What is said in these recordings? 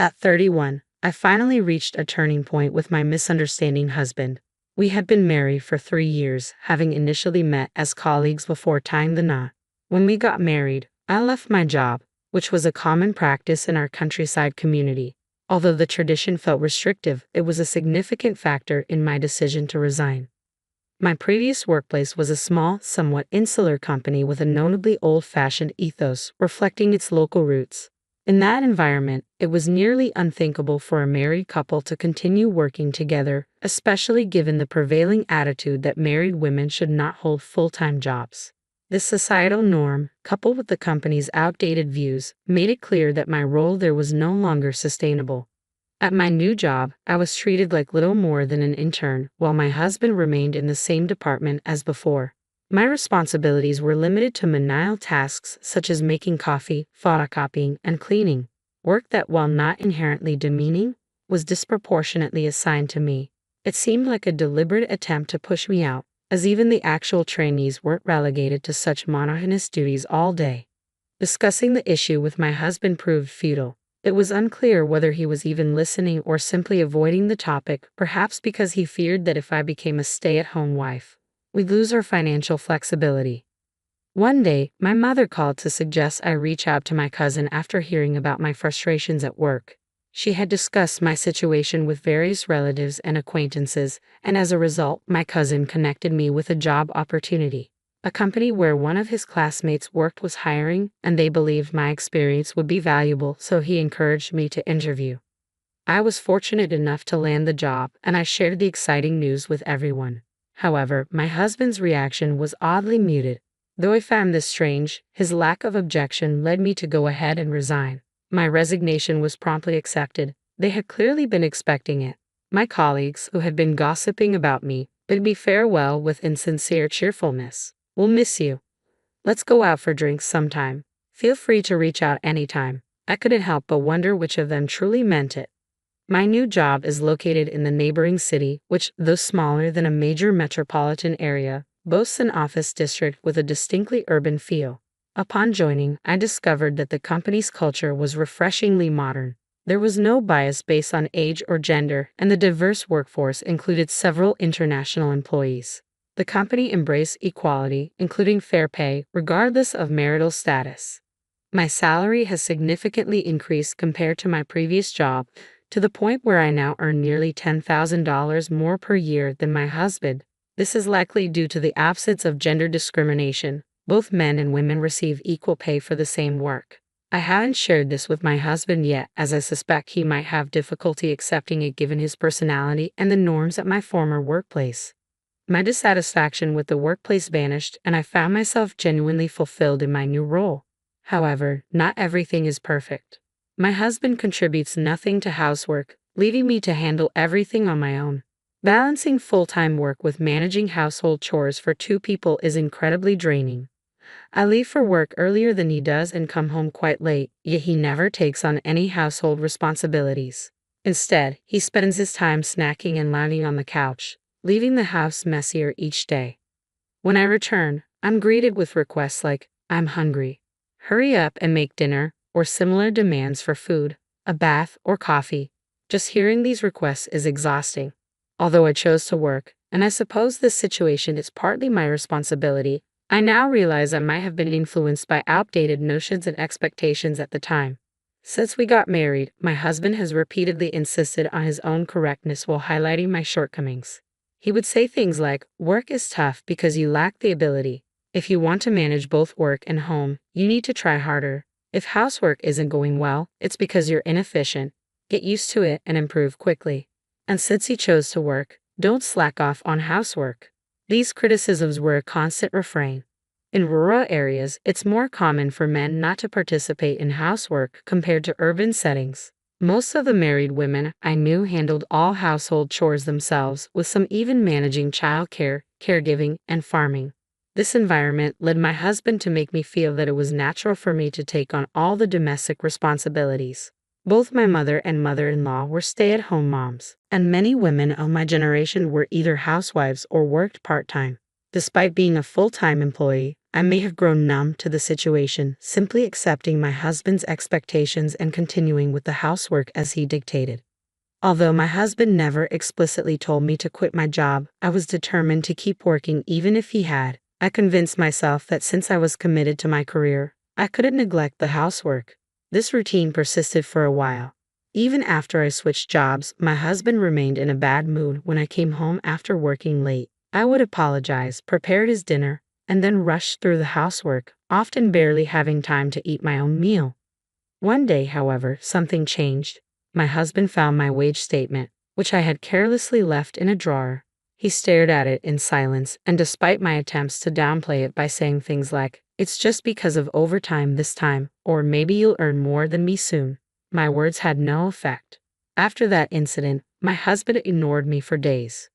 At 31, I finally reached a turning point with my misunderstanding husband. We had been married for 3 years, having initially met as colleagues before tying the knot. When we got married, I left my job, which was a common practice in our countryside community. Although the tradition felt restrictive, it was a significant factor in my decision to resign. My previous workplace was a small, somewhat insular company with a notably old-fashioned ethos reflecting its local roots. In that environment, it was nearly unthinkable for a married couple to continue working together, especially given the prevailing attitude that married women should not hold full-time jobs. This societal norm, coupled with the company's outdated views, made it clear that my role there was no longer sustainable. At my new job, I was treated like little more than an intern, while my husband remained in the same department as before. My responsibilities were limited to menial tasks such as making coffee, photocopying, and cleaning, work that, while not inherently demeaning, was disproportionately assigned to me. It seemed like a deliberate attempt to push me out, as even the actual trainees weren't relegated to such monotonous duties all day. Discussing the issue with my husband proved futile. It was unclear whether he was even listening or simply avoiding the topic, perhaps because he feared that if I became a stay-at-home wife, we'd lose our financial flexibility. One day, my mother called to suggest I reach out to my cousin after hearing about my frustrations at work. She had discussed my situation with various relatives and acquaintances, and as a result, my cousin connected me with a job opportunity. A company where one of his classmates worked was hiring, and they believed my experience would be valuable, so he encouraged me to interview. I was fortunate enough to land the job, and I shared the exciting news with everyone. However, my husband's reaction was oddly muted. Though I found this strange, his lack of objection led me to go ahead and resign. My resignation was promptly accepted. They had clearly been expecting it. My colleagues, who had been gossiping about me, bid me farewell with insincere cheerfulness. "We'll miss you. Let's go out for drinks sometime. Feel free to reach out anytime." I couldn't help but wonder which of them truly meant it. My new job is located in the neighboring city, which, though smaller than a major metropolitan area, boasts an office district with a distinctly urban feel. Upon joining, I discovered that the company's culture was refreshingly modern. There was no bias based on age or gender, and the diverse workforce included several international employees. The company embraced equality, including fair pay, regardless of marital status. My salary has significantly increased compared to my previous job, to the point where I now earn nearly $10,000 more per year than my husband. This is likely due to the absence of gender discrimination. Both men and women receive equal pay for the same work. I haven't shared this with my husband yet, as I suspect he might have difficulty accepting it given his personality and the norms at my former workplace. My dissatisfaction with the workplace vanished, and I found myself genuinely fulfilled in my new role. However, not everything is perfect. My husband contributes nothing to housework, leaving me to handle everything on my own. Balancing full-time work with managing household chores for two people is incredibly draining. I leave for work earlier than he does and come home quite late, yet he never takes on any household responsibilities. Instead, he spends his time snacking and lounging on the couch, leaving the house messier each day. When I return, I'm greeted with requests like, "I'm hungry. Hurry up and make dinner," or similar demands for food, a bath, or coffee. Just hearing these requests is exhausting. Although I chose to work, and I suppose this situation is partly my responsibility, I now realize I might have been influenced by outdated notions and expectations at the time. Since we got married, my husband has repeatedly insisted on his own correctness while highlighting my shortcomings. He would say things like, "Work is tough because you lack the ability. If you want to manage both work and home, you need to try harder. If housework isn't going well, it's because you're inefficient. Get used to it and improve quickly. And since he chose to work, don't slack off on housework." These criticisms were a constant refrain. In rural areas, it's more common for men not to participate in housework compared to urban settings. Most of the married women I knew handled all household chores themselves, with some even managing childcare, caregiving, and farming. This environment led my husband to make me feel that it was natural for me to take on all the domestic responsibilities. Both my mother and mother-in-law were stay-at-home moms, and many women of my generation were either housewives or worked part-time. Despite being a full-time employee, I may have grown numb to the situation, simply accepting my husband's expectations and continuing with the housework as he dictated. Although my husband never explicitly told me to quit my job, I was determined to keep working even if he had. I convinced myself that since I was committed to my career, I couldn't neglect the housework. This routine persisted for a while. Even after I switched jobs, my husband remained in a bad mood when I came home after working late. I would apologize, prepare his dinner, and then rush through the housework, often barely having time to eat my own meal. One day, however, something changed. My husband found my wage statement, which I had carelessly left in a drawer. He stared at it in silence, and despite my attempts to downplay it by saying things like, "It's just because of overtime this time," or "maybe you'll earn more than me soon," my words had no effect. After that incident, my husband ignored me for days.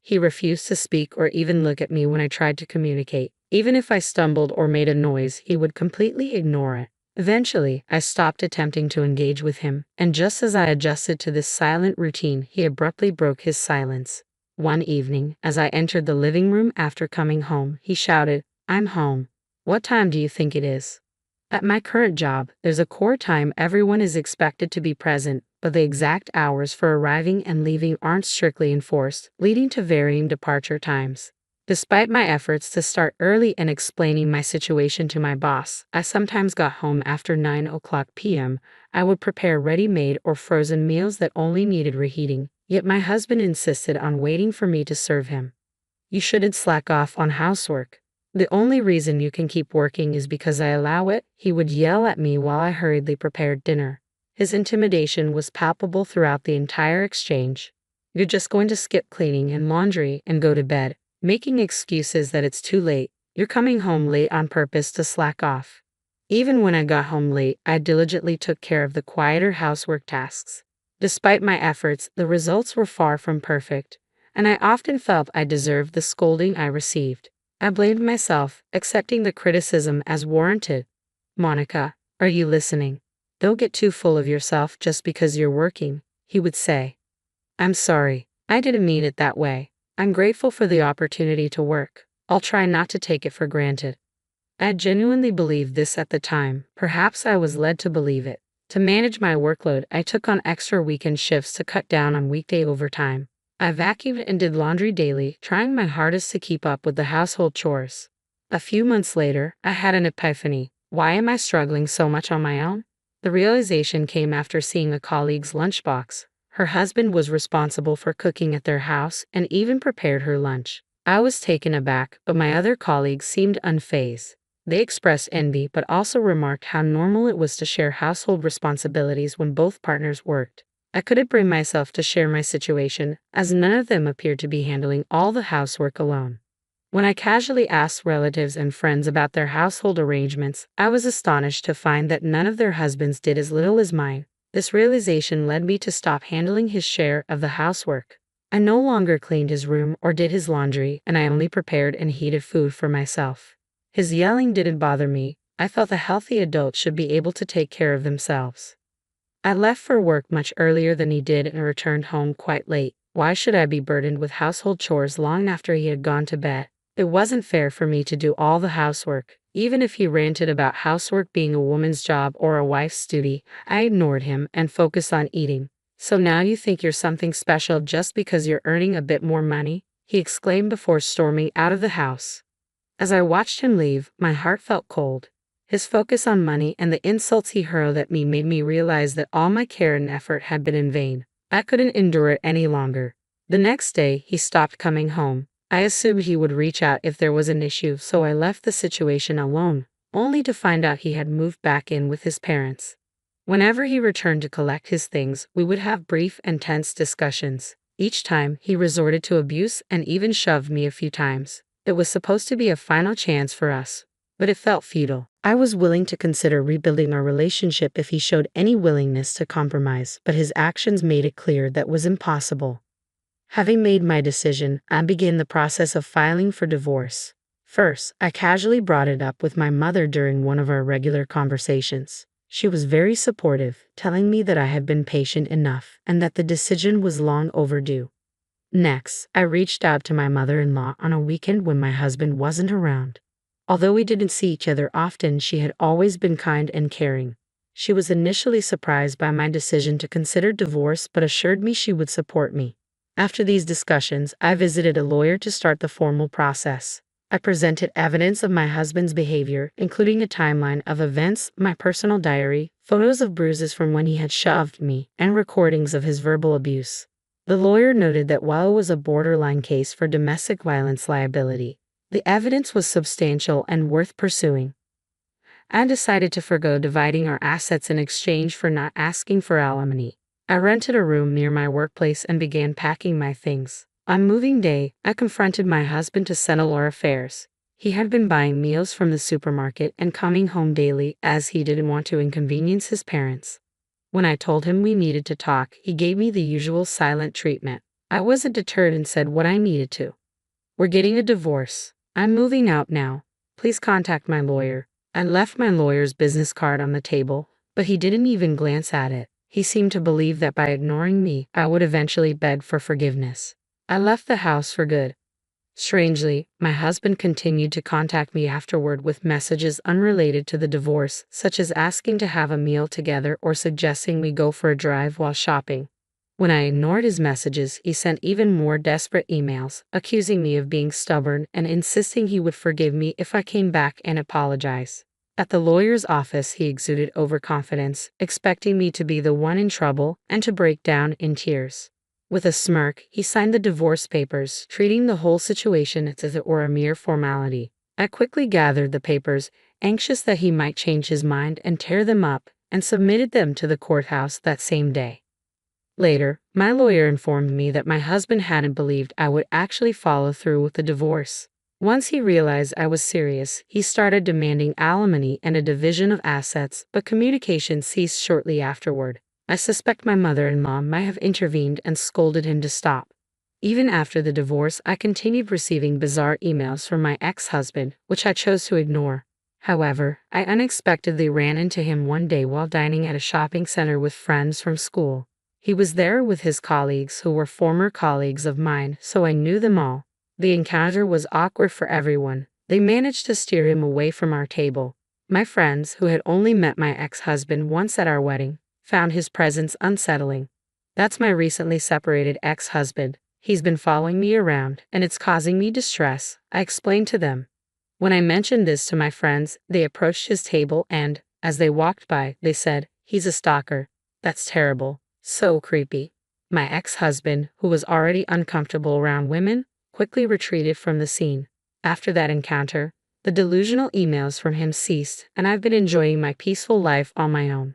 He refused to speak or even look at me when I tried to communicate. Even if I stumbled or made a noise, he would completely ignore it. Eventually, I stopped attempting to engage with him, and just as I adjusted to this silent routine, he abruptly broke his silence. One evening, as I entered the living room after coming home, he shouted, "I'm home. What time do you think it is?" At my current job, there's a core time everyone is expected to be present, but the exact hours for arriving and leaving aren't strictly enforced, leading to varying departure times. Despite my efforts to start early and explaining my situation to my boss, I sometimes got home after 9 p.m. I would prepare ready-made or frozen meals that only needed reheating, yet my husband insisted on waiting for me to serve him. "You shouldn't slack off on housework. The only reason you can keep working is because I allow it," he would yell at me while I hurriedly prepared dinner. His intimidation was palpable throughout the entire exchange. "You're just going to skip cleaning and laundry and go to bed, making excuses that it's too late. You're coming home late on purpose to slack off." Even when I got home late, I diligently took care of the quieter housework tasks. Despite my efforts, the results were far from perfect, and I often felt I deserved the scolding I received. I blamed myself, accepting the criticism as warranted. "Monica, are you listening? Don't get too full of yourself just because you're working," he would say. "I'm sorry. I didn't mean it that way. I'm grateful for the opportunity to work. I'll try not to take it for granted." I genuinely believed this at the time. Perhaps I was led to believe it. To manage my workload, I took on extra weekend shifts to cut down on weekday overtime. I vacuumed and did laundry daily, trying my hardest to keep up with the household chores. A few months later, I had an epiphany. Why am I struggling so much on my own? The realization came after seeing a colleague's lunchbox. Her husband was responsible for cooking at their house and even prepared her lunch. I was taken aback, but my other colleagues seemed unfazed. They expressed envy but also remarked how normal it was to share household responsibilities when both partners worked. I couldn't bring myself to share my situation, as none of them appeared to be handling all the housework alone. When I casually asked relatives and friends about their household arrangements, I was astonished to find that none of their husbands did as little as mine. This realization led me to stop handling his share of the housework. I no longer cleaned his room or did his laundry, and I only prepared and heated food for myself. His yelling didn't bother me. I felt a healthy adult should be able to take care of themselves. I left for work much earlier than he did and returned home quite late. Why should I be burdened with household chores long after he had gone to bed? It wasn't fair for me to do all the housework. Even if he ranted about housework being a woman's job or a wife's duty, I ignored him and focused on eating. "So now you think you're something special just because you're earning a bit more money?" he exclaimed before storming out of the house. As I watched him leave, my heart felt cold. His focus on money and the insults he hurled at me made me realize that all my care and effort had been in vain. I couldn't endure it any longer. The next day, he stopped coming home. I assumed he would reach out if there was an issue, so I left the situation alone, only to find out he had moved back in with his parents. Whenever he returned to collect his things, we would have brief and tense discussions. Each time, he resorted to abuse and even shoved me a few times. It was supposed to be a final chance for us, but it felt futile. I was willing to consider rebuilding our relationship if he showed any willingness to compromise, but his actions made it clear that was impossible. Having made my decision, I began the process of filing for divorce. First, I casually brought it up with my mother during one of our regular conversations. She was very supportive, telling me that I had been patient enough and that the decision was long overdue. Next, I reached out to my mother-in-law on a weekend when my husband wasn't around. Although we didn't see each other often, she had always been kind and caring. She was initially surprised by my decision to consider divorce but assured me she would support me. After these discussions, I visited a lawyer to start the formal process. I presented evidence of my husband's behavior, including a timeline of events, my personal diary, photos of bruises from when he had shoved me, and recordings of his verbal abuse. The lawyer noted that while it was a borderline case for domestic violence liability, the evidence was substantial and worth pursuing. I decided to forgo dividing our assets in exchange for not asking for alimony. I rented a room near my workplace and began packing my things. On moving day, I confronted my husband to settle our affairs. He had been buying meals from the supermarket and coming home daily as he didn't want to inconvenience his parents. When I told him we needed to talk, he gave me the usual silent treatment. I wasn't deterred and said what I needed to. "We're getting a divorce. I'm moving out now. Please contact my lawyer." I left my lawyer's business card on the table, but he didn't even glance at it. He seemed to believe that by ignoring me, I would eventually beg for forgiveness. I left the house for good. Strangely, my husband continued to contact me afterward with messages unrelated to the divorce, such as asking to have a meal together or suggesting we go for a drive while shopping. When I ignored his messages, he sent even more desperate emails, accusing me of being stubborn and insisting he would forgive me if I came back and apologized. At the lawyer's office, he exuded overconfidence, expecting me to be the one in trouble and to break down in tears. With a smirk, he signed the divorce papers, treating the whole situation as if it were a mere formality. I quickly gathered the papers, anxious that he might change his mind and tear them up, and submitted them to the courthouse that same day. Later, my lawyer informed me that my husband hadn't believed I would actually follow through with the divorce. Once he realized I was serious, he started demanding alimony and a division of assets, but communication ceased shortly afterward. I suspect my mother-in-law might have intervened and scolded him to stop. Even after the divorce, I continued receiving bizarre emails from my ex-husband, which I chose to ignore. However, I unexpectedly ran into him one day while dining at a shopping center with friends from school. He was there with his colleagues who were former colleagues of mine, so I knew them all. The encounter was awkward for everyone. They managed to steer him away from our table. My friends, who had only met my ex-husband once at our wedding, found his presence unsettling. "That's my recently separated ex-husband. He's been following me around, and it's causing me distress," I explained to them. When I mentioned this to my friends, they approached his table and, as they walked by, they said, "He's a stalker." That's terrible. So creepy. My ex-husband, who was already uncomfortable around women, quickly retreated from the scene. After that encounter, the delusional emails from him ceased, and I've been enjoying my peaceful life on my own.